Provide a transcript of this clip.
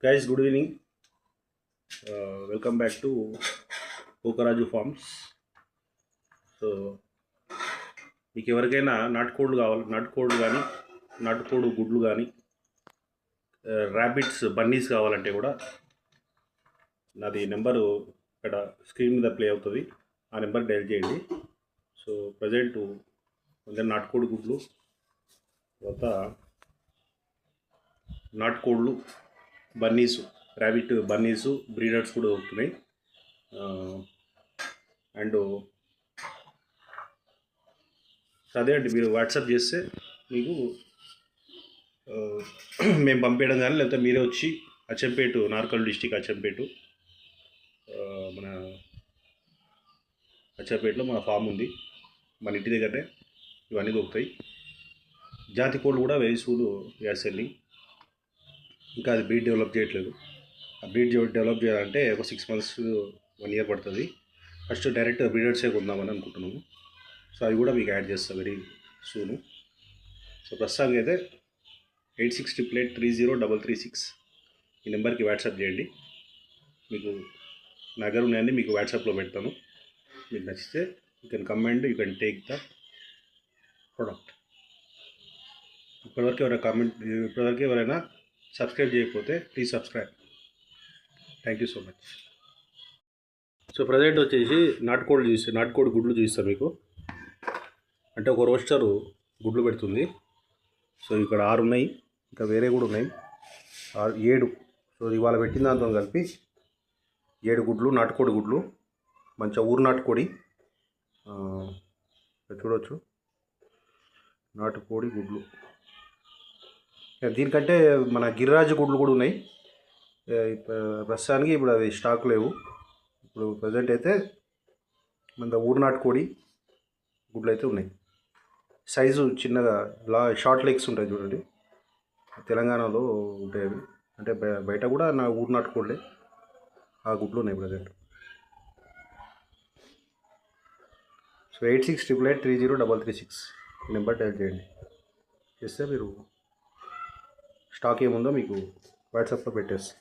Guys, good evening. Welcome back to Pokaraju Farms. So మీకు ఎవరికైనా నాటుకోళ్ళు కావాలి, నాటుకోళ్ళు కానీ నాటుకోడు గుడ్లు కానీ ర్యాబిట్స్ బన్నీస్ కావాలంటే కూడా నాది నెంబరు ఇక్కడ స్క్రీన్ మీద ప్లే అవుతుంది. ఆ నెంబర్ డైల్ చేయండి. సో ప్రజెంట్ కొంచెం నాటుకోడి గుడ్లు, తర్వాత నాటుకోళ్ళు బన్నీసు, ర్యాబిట్ బన్నీసు బ్రీడర్స్ కూడా దొరుకుతున్నాయి. అండ్ అదే అండి, మీరు వాట్సాప్ చేస్తే మీకు మేము పంపించడం కానీ, లేకపోతే మీరే వచ్చి అచ్చంపేట, నార్కల్ డిస్టిక్ అచ్చంపేట, మన అచ్చంపేటలో మన ఫామ్ ఉంది. మన ఇంటి దగ్గరనే ఇవన్నీ దొరుకుతాయి. జాతి కోళ్ళు కూడా వెరీ సూన్ వీఆర్ సెల్లింగ్. ఇంకా అది బ్రీడ్ డెవలప్ చేయట్లేదు. ఆ బ్రీడ్ డెవలప్ చేయాలంటే ఒక 6 months 1 year పడుతుంది. ఫస్ట్ డైరెక్ట్ బ్రీడర్సే కొందామని అనుకుంటున్నాము. సో అవి కూడా మీకు యాడ్ చేస్తాం వెరీ సూను. సో ప్రస్తుతానికి అయితే 8688303336 ఈ నెంబర్కి వాట్సాప్ చేయండి. మీకు నా దగ్గర ఉన్నాయని మీకు వాట్సాప్లో పెడతాను. మీకు నచ్చితే you can come and you can take the product. ఇప్పటివరకు ఎవరైనా సబ్స్క్రైబ్ చేయకపోతే please subscribe. Thank you so much. So present వచ్చేసి నాటుకోడి గుడ్లు చూపిస్తాను మీకు. అంటే ఒక రోస్టరు గుడ్లు పెడుతుంది. సో ఇక్కడ 6 ఉన్నాయి, ఇంకా వేరే కూడా ఉన్నాయి. 7. సో ఇవాళ పెట్టిన దాంతో కలిపి 7 గుడ్లు, నాటుకోడి గుడ్లు. మంచిగా ఊరు నాటుకోడి చూడవచ్చు. నాటుకోడి గుడ్లు దీనికంటే మన గిరిరాజు గుడ్లు కూడా ఉన్నాయి. ప్రస్తుతానికి ఇప్పుడు అవి స్టాక్ లేవు. ఇప్పుడు ప్రజెంట్ అయితే మన ఊరు నాటుకోడి గుడ్లు అయితే ఉన్నాయి. సైజు చిన్నగా షార్ట్ లెగ్స్ ఉంటాయి చూడండి. తెలంగాణలో ఉంటాయి అవి. అంటే బయట కూడా నా ఊరు నాటుకోళ్ళే ఆ గుడ్లు ఉన్నాయి ప్రజెంట్. సో 8688303336 ఈ నెంబర్ డైల్ చేయండి. చేస్తే మీరు స్టాక్ ఏముందో మీకు వాట్సాప్లో పెట్టేస్తాం.